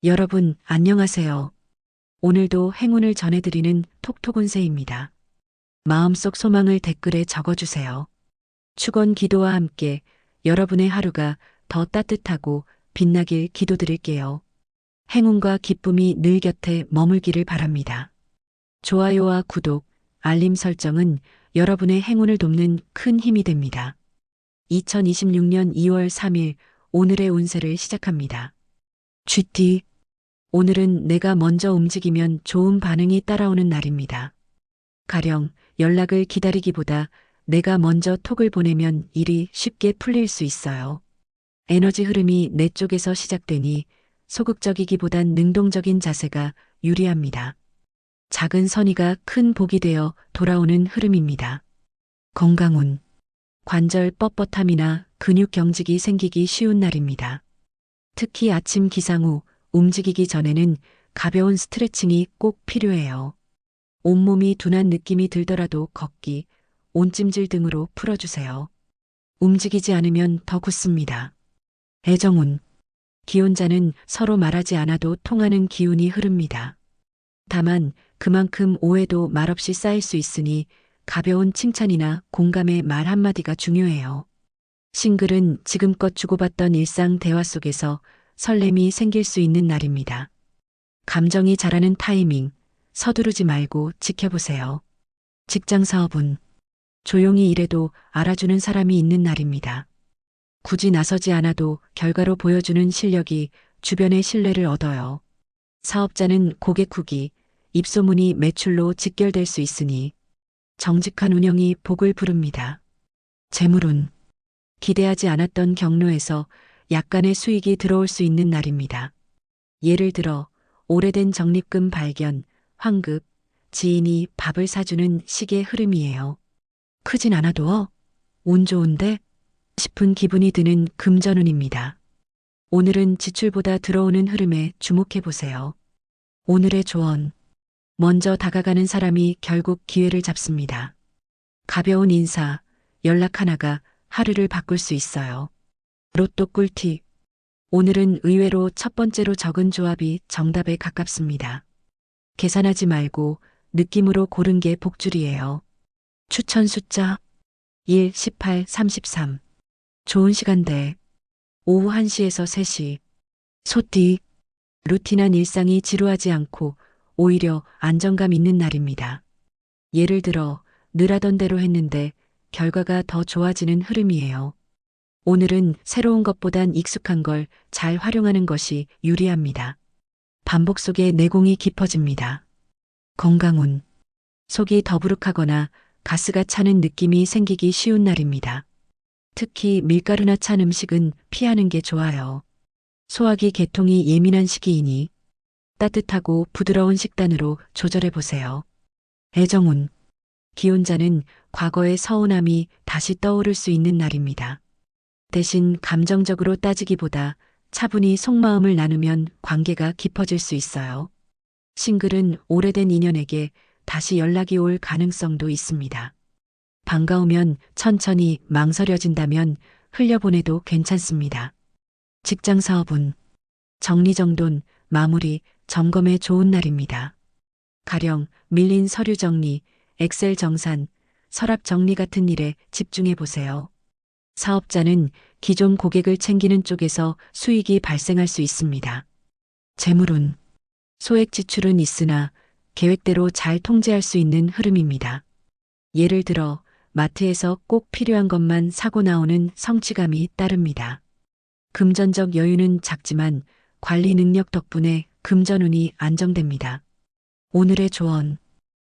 여러분, 안녕하세요. 오늘도 행운을 전해드리는 톡톡운세입니다. 마음속 소망을 댓글에 적어주세요. 축원 기도와 함께 여러분의 하루가 더 따뜻하고 빛나길 기도드릴게요. 행운과 기쁨이 늘 곁에 머물기를 바랍니다. 좋아요와 구독, 알림 설정은 여러분의 행운을 돕는 큰 힘이 됩니다. 2026년 2월 3일 오늘의 운세를 시작합니다. GT 오늘은 내가 먼저 움직이면 좋은 반응이 따라오는 날입니다. 가령 연락을 기다리기보다 내가 먼저 톡을 보내면 일이 쉽게 풀릴 수 있어요. 에너지 흐름이 내 쪽에서 시작되니 소극적이기보단 능동적인 자세가 유리합니다. 작은 선의가 큰 복이 되어 돌아오는 흐름입니다. 건강운 관절 뻣뻣함이나 근육 경직이 생기기 쉬운 날입니다. 특히 아침 기상 후 움직이기 전에는 가벼운 스트레칭이 꼭 필요해요. 온몸이 둔한 느낌이 들더라도 걷기, 온찜질 등으로 풀어주세요. 움직이지 않으면 더 굳습니다. 애정운 기혼자는 서로 말하지 않아도 통하는 기운이 흐릅니다. 다만 그만큼 오해도 말없이 쌓일 수 있으니 가벼운 칭찬이나 공감의 말 한마디가 중요해요. 싱글은 지금껏 주고받던 일상 대화 속에서 설렘이 생길 수 있는 날입니다. 감정이 자라는 타이밍, 서두르지 말고 지켜보세요. 직장 사업은 조용히 일해도 알아주는 사람이 있는 날입니다. 굳이 나서지 않아도 결과로 보여주는 실력이 주변의 신뢰를 얻어요. 사업자는 고객 후기, 입소문이 매출로 직결될 수 있으니 정직한 운영이 복을 부릅니다. 재물운 기대하지 않았던 경로에서 약간의 수익이 들어올 수 있는 날입니다. 예를 들어 오래된 적립금 발견, 환급, 지인이 밥을 사주는 식의 흐름이에요. 크진 않아도 운 좋은데 싶은 기분이 드는 금전운입니다. 오늘은 지출보다 들어오는 흐름에 주목해 보세요. 오늘의 조언. 먼저 다가가는 사람이 결국 기회를 잡습니다. 가벼운 인사, 연락 하나가 하루를 바꿀 수 있어요. 로또 꿀팁. 오늘은 의외로 첫 번째로 적은 조합이 정답에 가깝습니다. 계산하지 말고 느낌으로 고른 게 복줄이에요. 추천 숫자 1, 18, 33. 좋은 시간대. 오후 1시에서 3시. 소띠. 루틴한 일상이 지루하지 않고 오히려 안정감 있는 날입니다. 예를 들어 늘 하던 대로 했는데 결과가 더 좋아지는 흐름이에요. 오늘은 새로운 것보단 익숙한 걸 잘 활용하는 것이 유리합니다. 반복 속에 내공이 깊어집니다. 건강운. 속이 더부룩하거나 가스가 차는 느낌이 생기기 쉬운 날입니다. 특히 밀가루나 찬 음식은 피하는 게 좋아요. 소화기 개통이 예민한 시기이니 따뜻하고 부드러운 식단으로 조절해 보세요. 애정운. 기혼자는 과거의 서운함이 다시 떠오를 수 있는 날입니다. 대신 감정적으로 따지기보다 차분히 속마음을 나누면 관계가 깊어질 수 있어요. 싱글은 오래된 인연에게 다시 연락이 올 가능성도 있습니다. 반가우면 천천히 망설여진다면 흘려보내도 괜찮습니다. 직장 사업은 정리정돈, 마무리, 점검에 좋은 날입니다. 가령 밀린 서류 정리, 엑셀 정산, 서랍 정리 같은 일에 집중해 보세요. 사업자는 기존 고객을 챙기는 쪽에서 수익이 발생할 수 있습니다. 재물운 소액 지출은 있으나 계획대로 잘 통제할 수 있는 흐름입니다. 예를 들어 마트에서 꼭 필요한 것만 사고 나오는 성취감이 따릅니다. 금전적 여유는 작지만 관리 능력 덕분에 금전운이 안정됩니다. 오늘의 조언.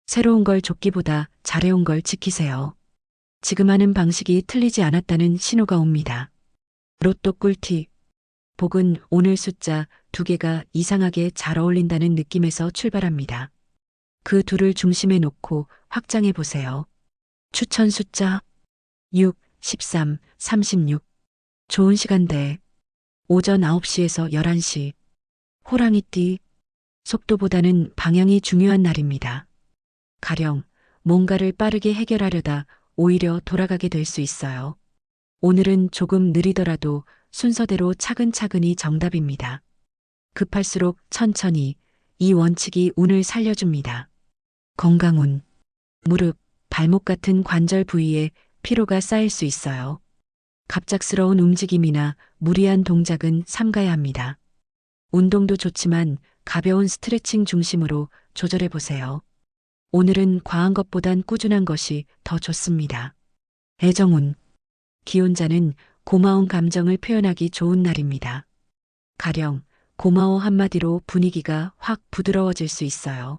새로운 걸 줬기보다 잘해온 걸 지키세요. 지금 하는 방식이 틀리지 않았다는 신호가 옵니다. 로또 꿀팁. 복은 오늘 숫자 2개가 이상하게 잘 어울린다는 느낌에서 출발합니다. 그 둘을 중심에 놓고 확장해 보세요. 추천 숫자 6, 13, 36. 좋은 시간대. 오전 9시에서 11시. 호랑이띠. 속도보다는 방향이 중요한 날입니다. 가령 뭔가를 빠르게 해결하려다 오히려 돌아가게 될 수 있어요. 오늘은 조금 느리더라도 순서대로 차근차근히 정답입니다. 급할수록 천천히. 이 원칙이 운을 살려줍니다. 건강운. 무릎, 발목 같은 관절 부위에 피로가 쌓일 수 있어요. 갑작스러운 움직임이나 무리한 동작은 삼가야 합니다. 운동도 좋지만 가벼운 스트레칭 중심으로 조절해 보세요. 오늘은 과한 것보단 꾸준한 것이 더 좋습니다. 애정운. 기혼자는 고마운 감정을 표현하기 좋은 날입니다. 가령 고마워 한마디로 분위기가 확 부드러워질 수 있어요.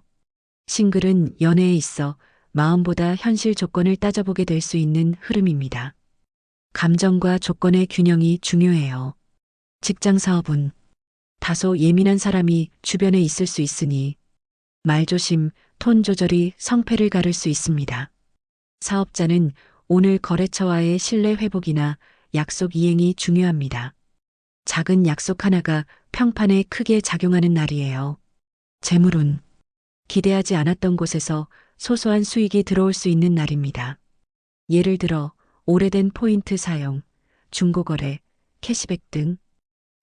싱글은 연애에 있어 마음보다 현실 조건을 따져보게 될 수 있는 흐름입니다. 감정과 조건의 균형이 중요해요. 직장 사업은 다소 예민한 사람이 주변에 있을 수 있으니 말조심, 톤 조절이 성패를 가를 수 있습니다. 사업자는 오늘 거래처와의 신뢰 회복이나 약속 이행이 중요합니다. 작은 약속 하나가 평판에 크게 작용하는 날이에요. 재물운. 기대하지 않았던 곳에서 소소한 수익이 들어올 수 있는 날입니다. 예를 들어 오래된 포인트 사용, 중고거래, 캐시백 등.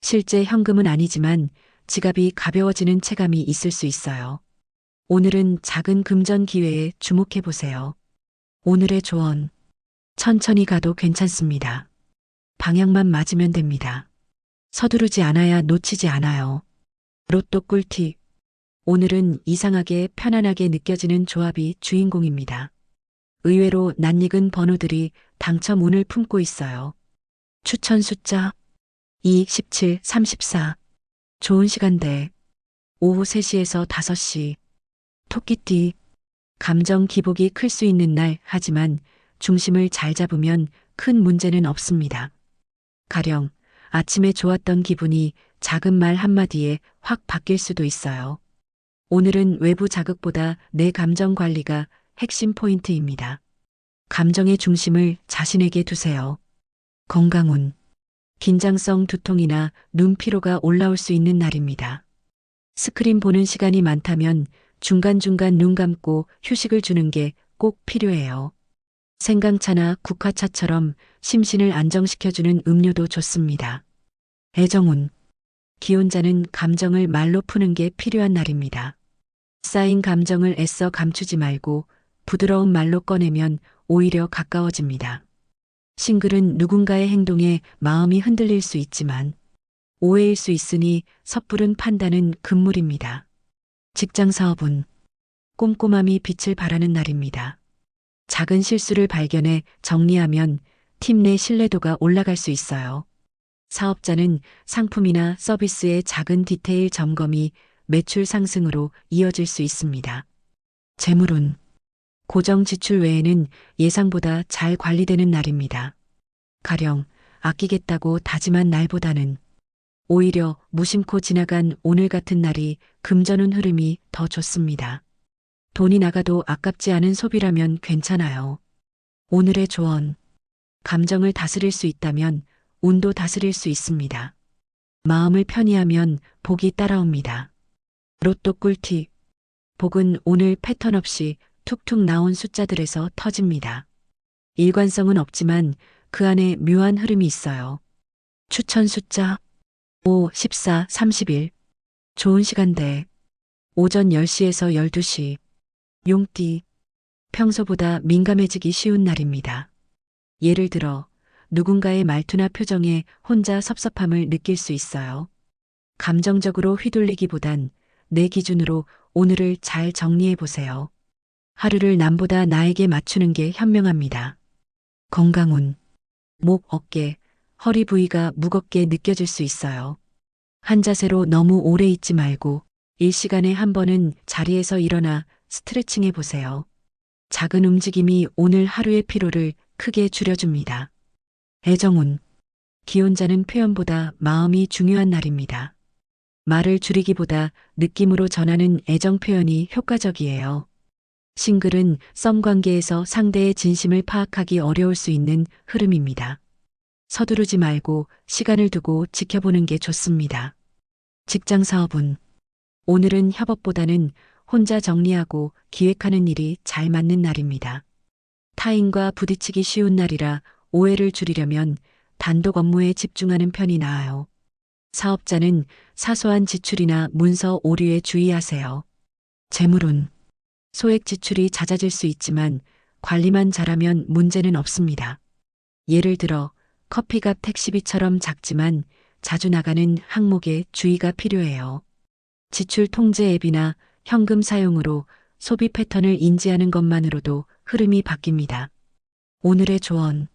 실제 현금은 아니지만 지갑이 가벼워지는 체감이 있을 수 있어요. 오늘은 작은 금전 기회에 주목해 보세요. 오늘의 조언. 천천히 가도 괜찮습니다. 방향만 맞으면 됩니다. 서두르지 않아야 놓치지 않아요. 로또 꿀팁. 오늘은 이상하게 편안하게 느껴지는 조합이 주인공입니다. 의외로 낯익은 번호들이 당첨 운을 품고 있어요. 추천 숫자 2, 17, 34. 좋은 시간대. 오후 3시에서 5시. 토끼띠. 감정 기복이 클 수 있는 날 하지만 중심을 잘 잡으면 큰 문제는 없습니다. 가령 아침에 좋았던 기분이 작은 말 한마디에 확 바뀔 수도 있어요. 오늘은 외부 자극보다 내 감정 관리가 핵심 포인트입니다. 감정의 중심을 자신에게 두세요. 건강운. 긴장성 두통이나 눈 피로가 올라올 수 있는 날입니다. 스크린 보는 시간이 많다면 중간중간 눈 감고 휴식을 주는 게 꼭 필요해요. 생강차나 국화차처럼 심신을 안정시켜주는 음료도 좋습니다. 애정운. 기혼자는 감정을 말로 푸는 게 필요한 날입니다. 쌓인 감정을 애써 감추지 말고 부드러운 말로 꺼내면 오히려 가까워집니다. 싱글은 누군가의 행동에 마음이 흔들릴 수 있지만 오해일 수 있으니 섣부른 판단은 금물입니다. 직장 사업은 꼼꼼함이 빛을 발하는 날입니다. 작은 실수를 발견해 정리하면 팀 내 신뢰도가 올라갈 수 있어요. 사업자는 상품이나 서비스의 작은 디테일 점검이 매출 상승으로 이어질 수 있습니다. 재물운. 고정 지출 외에는 예상보다 잘 관리되는 날입니다. 가령 아끼겠다고 다짐한 날보다는 오히려 무심코 지나간 오늘 같은 날이 금전운 흐름이 더 좋습니다. 돈이 나가도 아깝지 않은 소비라면 괜찮아요. 오늘의 조언. 감정을 다스릴 수 있다면 운도 다스릴 수 있습니다. 마음을 편히 하면 복이 따라옵니다. 로또 꿀팁. 복은 오늘 패턴 없이 툭툭 나온 숫자들에서 터집니다. 일관성은 없지만 그 안에 묘한 흐름이 있어요. 추천 숫자 5, 14, 31. 좋은 시간대. 오전 10시에서 12시. 용띠. 평소보다 민감해지기 쉬운 날입니다. 예를 들어 누군가의 말투나 표정에 혼자 섭섭함을 느낄 수 있어요. 감정적으로 휘둘리기보단 내 기준으로 오늘을 잘 정리해 보세요. 하루를 남보다 나에게 맞추는 게 현명합니다. 건강운. 목, 어깨, 허리 부위가 무겁게 느껴질 수 있어요. 한 자세로 너무 오래 있지 말고 일시간에 한 번은 자리에서 일어나 스트레칭해 보세요. 작은 움직임이 오늘 하루의 피로를 크게 줄여줍니다. 애정운. 기혼자는 표현보다 마음이 중요한 날입니다. 말을 줄이기보다 느낌으로 전하는 애정 표현이 효과적이에요. 싱글은 썸 관계에서 상대의 진심을 파악하기 어려울 수 있는 흐름입니다. 서두르지 말고 시간을 두고 지켜보는 게 좋습니다. 직장 사업은 오늘은 협업보다는 혼자 정리하고 기획하는 일이 잘 맞는 날입니다. 타인과 부딪히기 쉬운 날이라 오해를 줄이려면 단독 업무에 집중하는 편이 나아요. 사업자는 사소한 지출이나 문서 오류에 주의하세요. 재물운. 소액 지출이 잦아질 수 있지만 관리만 잘하면 문제는 없습니다. 예를 들어 커피값 택시비처럼 작지만 자주 나가는 항목에 주의가 필요해요. 지출 통제 앱이나 현금 사용으로 소비 패턴을 인지하는 것만으로도 흐름이 바뀝니다. 오늘의 조언.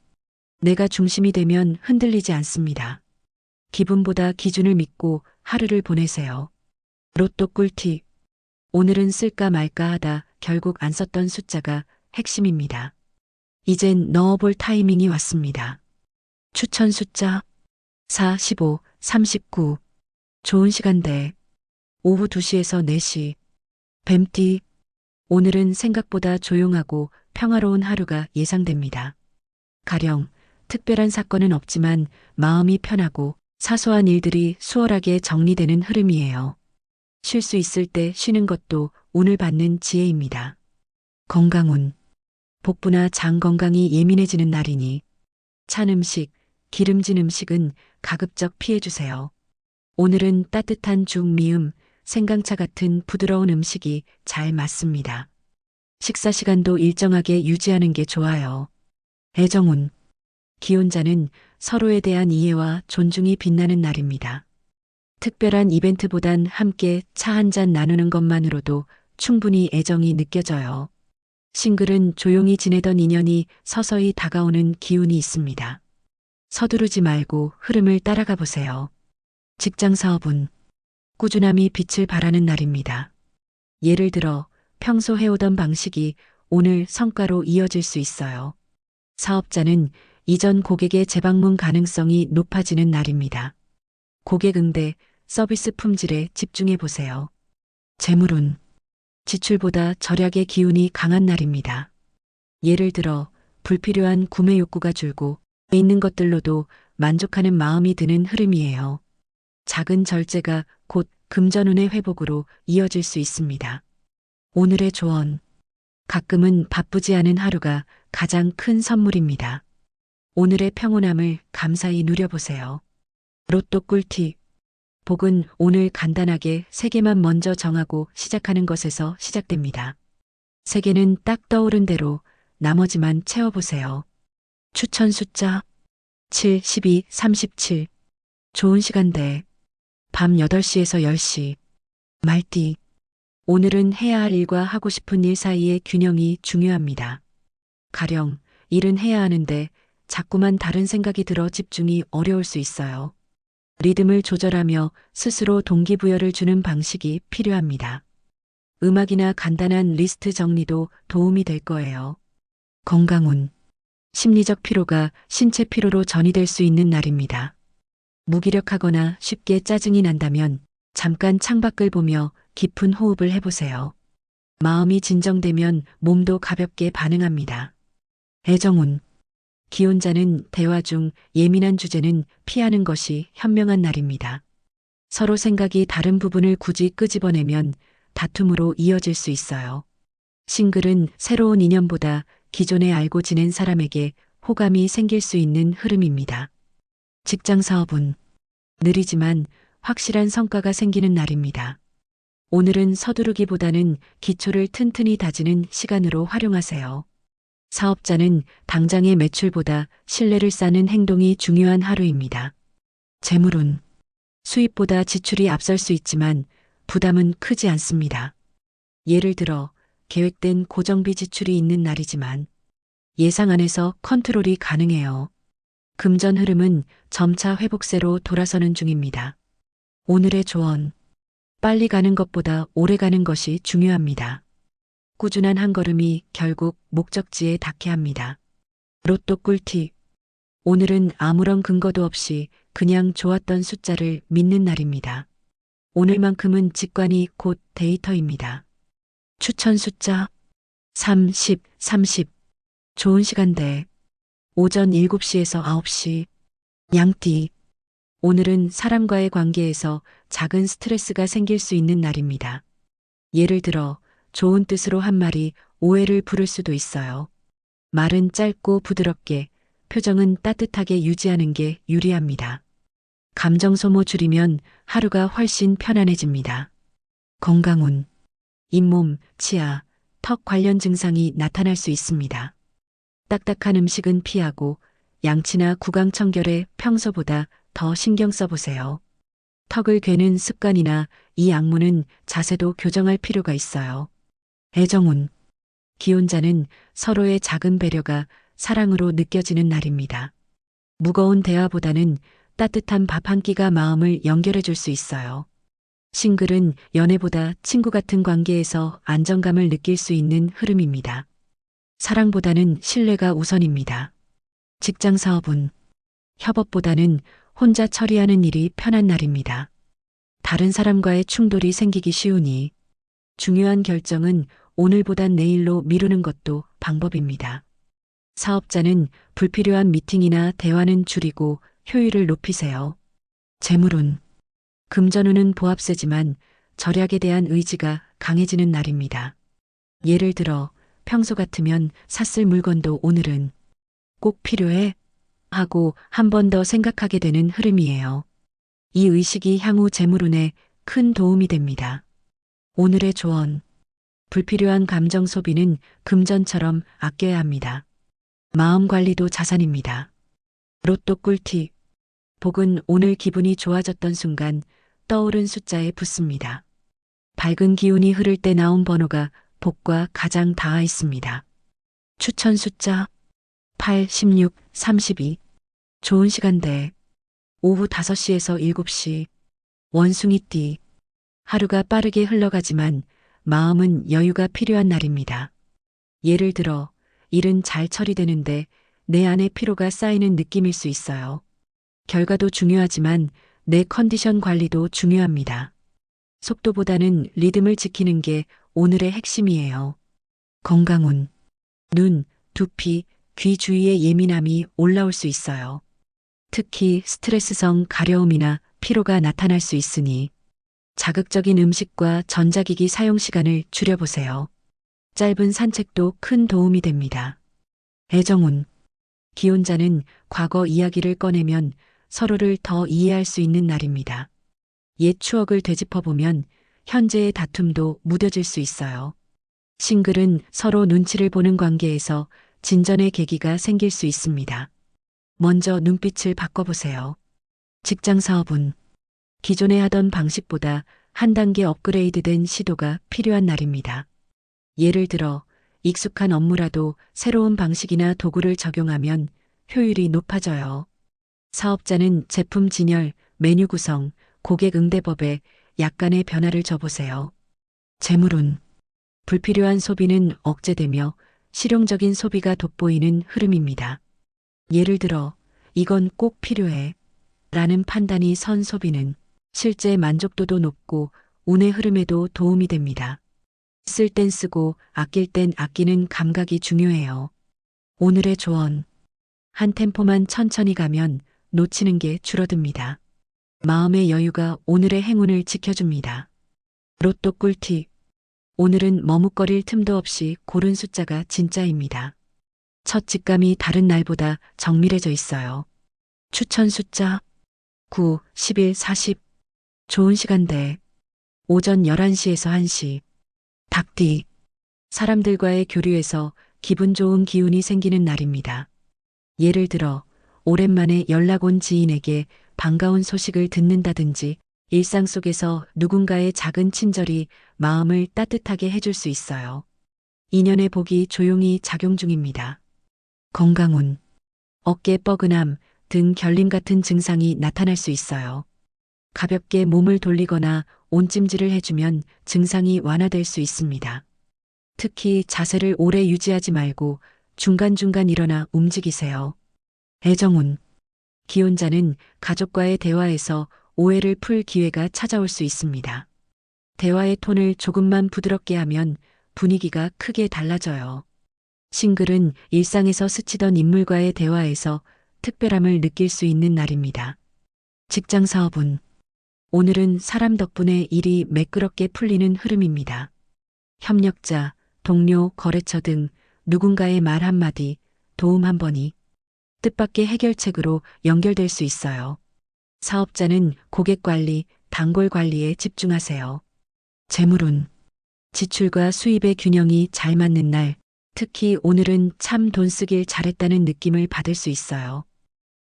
내가 중심이 되면 흔들리지 않습니다. 기분보다 기준을 믿고 하루를 보내세요. 로또 꿀팁. 오늘은 쓸까 말까 하다 결국 안 썼던 숫자가 핵심입니다. 이젠 넣어볼 타이밍이 왔습니다. 추천 숫자 4, 15, 39. 좋은 시간대. 오후 2시에서 4시. 뱀띠. 오늘은 생각보다 조용하고 평화로운 하루가 예상됩니다. 가령 특별한 사건은 없지만 마음이 편하고 사소한 일들이 수월하게 정리되는 흐름이에요. 쉴 수 있을 때 쉬는 것도 운을 받는 지혜입니다. 건강운. 복부나 장 건강이 예민해지는 날이니 찬 음식, 기름진 음식은 가급적 피해주세요. 오늘은 따뜻한 죽, 미음, 생강차 같은 부드러운 음식이 잘 맞습니다. 식사 시간도 일정하게 유지하는 게 좋아요. 애정운. 기혼자는 서로에 대한 이해와 존중이 빛나는 날입니다. 특별한 이벤트보단 함께 차 한 잔 나누는 것만으로도 충분히 애정이 느껴져요. 싱글은 조용히 지내던 인연이 서서히 다가오는 기운이 있습니다. 서두르지 말고 흐름을 따라가 보세요. 직장 사업은 꾸준함이 빛을 발하는 날입니다. 예를 들어 평소 해오던 방식이 오늘 성과로 이어질 수 있어요. 사업자는 이전 고객의 재방문 가능성이 높아지는 날입니다. 고객 응대, 서비스 품질에 집중해 보세요. 재물운. 지출보다 절약의 기운이 강한 날입니다. 예를 들어 불필요한 구매 욕구가 줄고 있는 것들로도 만족하는 마음이 드는 흐름이에요. 작은 절제가 곧 금전운의 회복으로 이어질 수 있습니다. 오늘의 조언. 가끔은 바쁘지 않은 하루가 가장 큰 선물입니다. 오늘의 평온함을 감사히 누려보세요. 로또 꿀팁. 복은 오늘 간단하게 3개만 먼저 정하고 시작하는 것에서 시작됩니다. 3개는 딱 떠오른 대로 나머지만 채워보세요. 추천 숫자 7, 12, 37. 좋은 시간대. 밤 8시에서 10시. 말띠. 오늘은 해야 할 일과 하고 싶은 일 사이의 균형이 중요합니다. 가령 일은 해야 하는데 자꾸만 다른 생각이 들어 집중이 어려울 수 있어요. 리듬을 조절하며 스스로 동기부여를 주는 방식이 필요합니다. 음악이나 간단한 리스트 정리도 도움이 될 거예요. 건강운. 심리적 피로가 신체 피로로 전이될 수 있는 날입니다. 무기력하거나 쉽게 짜증이 난다면 잠깐 창밖을 보며 깊은 호흡을 해보세요. 마음이 진정되면 몸도 가볍게 반응합니다. 애정운. 기혼자는 대화 중 예민한 주제는 피하는 것이 현명한 날입니다. 서로 생각이 다른 부분을 굳이 끄집어내면 다툼으로 이어질 수 있어요. 싱글은 새로운 인연보다 기존에 알고 지낸 사람에게 호감이 생길 수 있는 흐름입니다. 직장 사업은 느리지만 확실한 성과가 생기는 날입니다. 오늘은 서두르기보다는 기초를 튼튼히 다지는 시간으로 활용하세요. 사업자는 당장의 매출보다 신뢰를 쌓는 행동이 중요한 하루입니다. 재물운. 수입보다 지출이 앞설 수 있지만 부담은 크지 않습니다. 예를 들어 계획된 고정비 지출이 있는 날이지만 예상 안에서 컨트롤이 가능해요. 금전 흐름은 점차 회복세로 돌아서는 중입니다. 오늘의 조언. 빨리 가는 것보다 오래 가는 것이 중요합니다. 꾸준한 한 걸음이 결국 목적지에 닿게 합니다. 로또 꿀팁. 오늘은 아무런 근거도 없이 그냥 좋았던 숫자를 믿는 날입니다. 오늘만큼은 직관이 곧 데이터입니다. 추천 숫자 3, 10, 30. 좋은 시간대. 오전 7시에서 9시. 양띠. 오늘은 사람과의 관계에서 작은 스트레스가 생길 수 있는 날입니다. 예를 들어 좋은 뜻으로 한 말이 오해를 부를 수도 있어요. 말은 짧고 부드럽게, 표정은 따뜻하게 유지하는 게 유리합니다. 감정 소모 줄이면 하루가 훨씬 편안해집니다. 건강운. 잇몸, 치아, 턱 관련 증상이 나타날 수 있습니다. 딱딱한 음식은 피하고 양치나 구강 청결에 평소보다 더 신경 써보세요. 턱을 괴는 습관이나 이 악물는 자세도 교정할 필요가 있어요. 애정운. 기혼자는 서로의 작은 배려가 사랑으로 느껴지는 날입니다. 무거운 대화보다는 따뜻한 밥 한 끼가 마음을 연결해 줄 수 있어요. 싱글은 연애보다 친구 같은 관계에서 안정감을 느낄 수 있는 흐름입니다. 사랑보다는 신뢰가 우선입니다. 직장 사업은 협업보다는 혼자 처리하는 일이 편한 날입니다. 다른 사람과의 충돌이 생기기 쉬우니 중요한 결정은 오늘보단 내일로 미루는 것도 방법입니다. 사업자는 불필요한 미팅이나 대화는 줄이고 효율을 높이세요. 재물운. 금전운은 보합세지만 절약에 대한 의지가 강해지는 날입니다. 예를 들어 평소 같으면 샀을 물건도 오늘은 꼭 필요해? 하고 한 번 더 생각하게 되는 흐름이에요. 이 의식이 향후 재물운에 큰 도움이 됩니다. 오늘의 조언. 불필요한 감정 소비는 금전처럼 아껴야 합니다. 마음 관리도 자산입니다. 로또 꿀팁. 복은 오늘 기분이 좋아졌던 순간 떠오른 숫자에 붙습니다. 밝은 기운이 흐를 때 나온 번호가 복과 가장 닿아 있습니다. 추천 숫자 8, 16, 32. 좋은 시간대 오후 5시에서 7시. 원숭이띠. 하루가 빠르게 흘러가지만 마음은 여유가 필요한 날입니다. 예를 들어 일은 잘 처리되는데 내 안에 피로가 쌓이는 느낌일 수 있어요. 결과도 중요하지만 내 컨디션 관리도 중요합니다. 속도보다는 리듬을 지키는 게 오늘의 핵심이에요. 건강운. 눈, 두피, 귀 주위의 예민함이 올라올 수 있어요. 특히 스트레스성 가려움이나 피로가 나타날 수 있으니 자극적인 음식과 전자기기 사용 시간을 줄여보세요. 짧은 산책도 큰 도움이 됩니다. 애정운. 기혼자는 과거 이야기를 꺼내면 서로를 더 이해할 수 있는 날입니다. 옛 추억을 되짚어보면 현재의 다툼도 무뎌질 수 있어요. 싱글은 서로 눈치를 보는 관계에서 진전의 계기가 생길 수 있습니다. 먼저 눈빛을 바꿔보세요. 직장 사업은 기존에 하던 방식보다 한 단계 업그레이드된 시도가 필요한 날입니다. 예를 들어 익숙한 업무라도 새로운 방식이나 도구를 적용하면 효율이 높아져요. 사업자는 제품 진열, 메뉴 구성, 고객 응대법에 약간의 변화를 줘보세요. 재물운. 불필요한 소비는 억제되며 실용적인 소비가 돋보이는 흐름입니다. 예를 들어 이건 꼭 필요해 라는 판단이 선 소비는 실제 만족도도 높고 운의 흐름에도 도움이 됩니다. 쓸 땐 쓰고 아낄 땐 아끼는 감각이 중요해요. 오늘의 조언. 한 템포만 천천히 가면 놓치는 게 줄어듭니다. 마음의 여유가 오늘의 행운을 지켜줍니다. 로또 꿀팁. 오늘은 머뭇거릴 틈도 없이 고른 숫자가 진짜입니다. 첫 직감이 다른 날보다 정밀해져 있어요. 추천 숫자 9, 11, 40. 좋은 시간대 오전 11시에서 1시. 닭띠. 사람들과의 교류에서 기분 좋은 기운이 생기는 날입니다. 예를 들어 오랜만에 연락 온 지인에게 반가운 소식을 듣는다든지 일상 속에서 누군가의 작은 친절이 마음을 따뜻하게 해줄 수 있어요. 인연의 복이 조용히 작용 중입니다. 건강운. 어깨 뻐근함, 등 결림 같은 증상이 나타날 수 있어요. 가볍게 몸을 돌리거나 온찜질을 해주면 증상이 완화될 수 있습니다. 특히 자세를 오래 유지하지 말고 중간중간 일어나 움직이세요. 애정운. 기혼자는 가족과의 대화에서 오해를 풀 기회가 찾아올 수 있습니다. 대화의 톤을 조금만 부드럽게 하면 분위기가 크게 달라져요. 싱글은 일상에서 스치던 인물과의 대화에서 특별함을 느낄 수 있는 날입니다. 직장 사업은 오늘은 사람 덕분에 일이 매끄럽게 풀리는 흐름입니다. 협력자, 동료, 거래처 등 누군가의 말 한마디, 도움 한 번이 뜻밖의 해결책으로 연결될 수 있어요. 사업자는 고객 관리, 단골 관리에 집중하세요. 재물운. 지출과 수입의 균형이 잘 맞는 날, 특히 오늘은 참 돈 쓰길 잘했다는 느낌을 받을 수 있어요.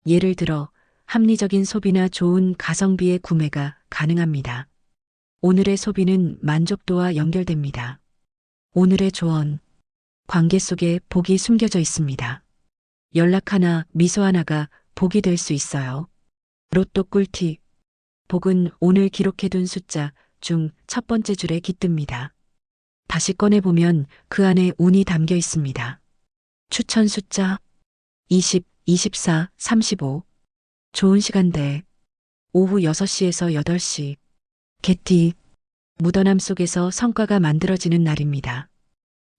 예를 들어, 합리적인 소비나 좋은 가성비의 구매가 가능합니다. 오늘의 소비는 만족도와 연결됩니다. 오늘의 조언. 관계 속에 복이 숨겨져 있습니다. 연락 하나, 미소 하나가 복이 될 수 있어요. 로또 꿀팁. 복은 오늘 기록해둔 숫자 중 첫 번째 줄에 깃듭니다. 다시 꺼내보면 그 안에 운이 담겨 있습니다. 추천 숫자 20, 24, 35. 좋은 시간대 오후 6시에서 8시. 개띠. 무던함 속에서 성과가 만들어지는 날입니다.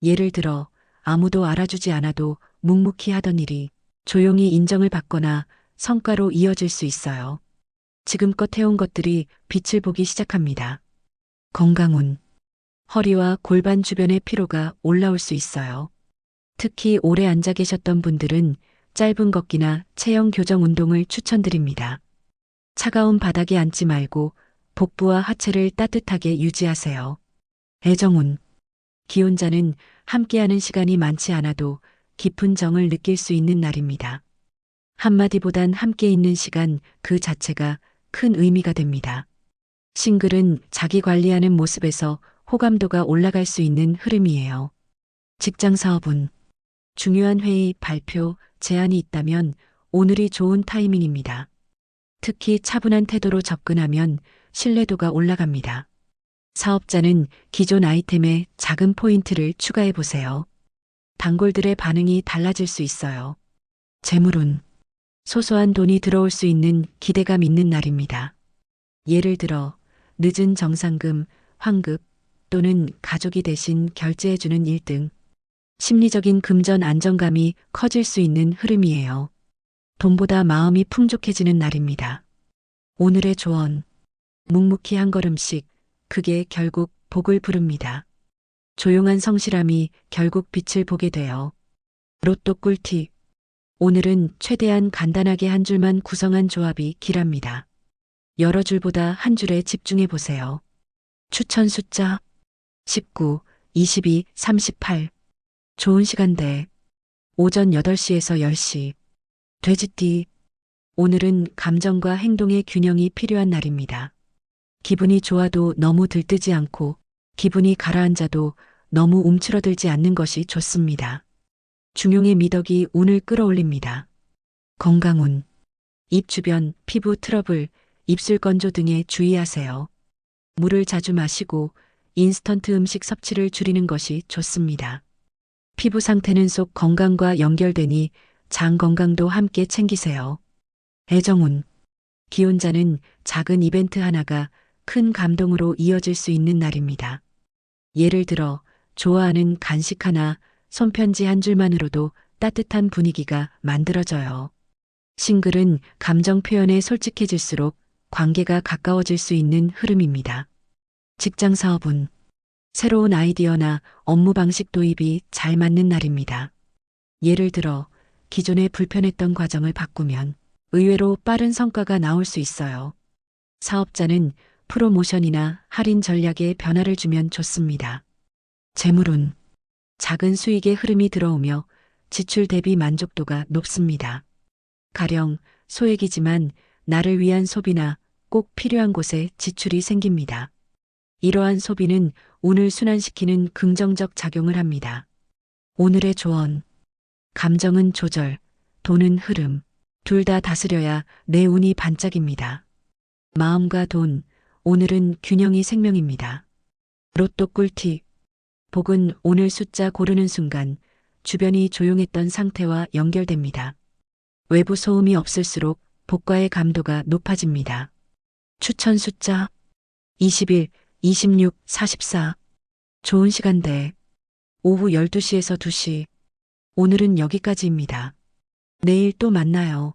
예를 들어 아무도 알아주지 않아도 묵묵히 하던 일이 조용히 인정을 받거나 성과로 이어질 수 있어요. 지금껏 해온 것들이 빛을 보기 시작합니다. 건강운. 허리와 골반 주변의 피로가 올라올 수 있어요. 특히 오래 앉아 계셨던 분들은 짧은 걷기나 체형 교정 운동을 추천드립니다. 차가운 바닥에 앉지 말고 복부와 하체를 따뜻하게 유지하세요. 애정운. 기혼자는 함께하는 시간이 많지 않아도 깊은 정을 느낄 수 있는 날입니다. 한마디보단 함께 있는 시간 그 자체가 큰 의미가 됩니다. 싱글은 자기 관리하는 모습에서 호감도가 올라갈 수 있는 흐름이에요. 직장 사업은 중요한 회의, 발표, 제안이 있다면 오늘이 좋은 타이밍입니다. 특히 차분한 태도로 접근하면 신뢰도가 올라갑니다. 사업자는 기존 아이템에 작은 포인트를 추가해 보세요. 단골들의 반응이 달라질 수 있어요. 재물운. 소소한 돈이 들어올 수 있는 기대감 있는 날입니다. 예를 들어 늦은 정상금, 환급 또는 가족이 대신 결제해주는 일 등 심리적인 금전 안정감이 커질 수 있는 흐름이에요. 돈보다 마음이 풍족해지는 날입니다. 오늘의 조언. 묵묵히 한 걸음씩 그게 결국 복을 부릅니다. 조용한 성실함이 결국 빛을 보게 돼요. 로또 꿀팁. 오늘은 최대한 간단하게 한 줄만 구성한 조합이 길합니다. 여러 줄보다 한 줄에 집중해 보세요. 추천 숫자 19, 22, 38. 좋은 시간대 오전 8시에서 10시. 돼지띠. 오늘은 감정과 행동의 균형이 필요한 날입니다. 기분이 좋아도 너무 들뜨지 않고 기분이 가라앉아도 너무 움츠러들지 않는 것이 좋습니다. 중용의 미덕이 운을 끌어올립니다. 건강운. 입 주변, 피부 트러블, 입술 건조 등에 주의하세요. 물을 자주 마시고 인스턴트 음식 섭취를 줄이는 것이 좋습니다. 피부 상태는 속 건강과 연결되니 장 건강도 함께 챙기세요. 애정운. 기혼자는 작은 이벤트 하나가 큰 감동으로 이어질 수 있는 날입니다. 예를 들어 좋아하는 간식 하나, 손편지 한 줄만으로도 따뜻한 분위기가 만들어져요. 싱글은 감정 표현에 솔직해질수록 관계가 가까워질 수 있는 흐름입니다. 직장 사업은 새로운 아이디어나 업무 방식 도입이 잘 맞는 날입니다. 예를 들어 기존에 불편했던 과정을 바꾸면 의외로 빠른 성과가 나올 수 있어요. 사업자는 프로모션이나 할인 전략에 변화를 주면 좋습니다. 재물운. 작은 수익의 흐름이 들어오며 지출 대비 만족도가 높습니다. 가령 소액이지만 나를 위한 소비나 꼭 필요한 곳에 지출이 생깁니다. 이러한 소비는 운을 순환시키는 긍정적 작용을 합니다. 오늘의 조언. 감정은 조절, 돈은 흐름. 둘 다 다스려야 내 운이 반짝입니다. 마음과 돈, 오늘은 균형이 생명입니다. 로또 꿀팁. 복은 오늘 숫자 고르는 순간 주변이 조용했던 상태와 연결됩니다. 외부 소음이 없을수록 복과의 감도가 높아집니다. 추천 숫자 21, 26, 44. 좋은 시간대 오후 12시에서 2시. 오늘은 여기까지입니다. 내일 또 만나요.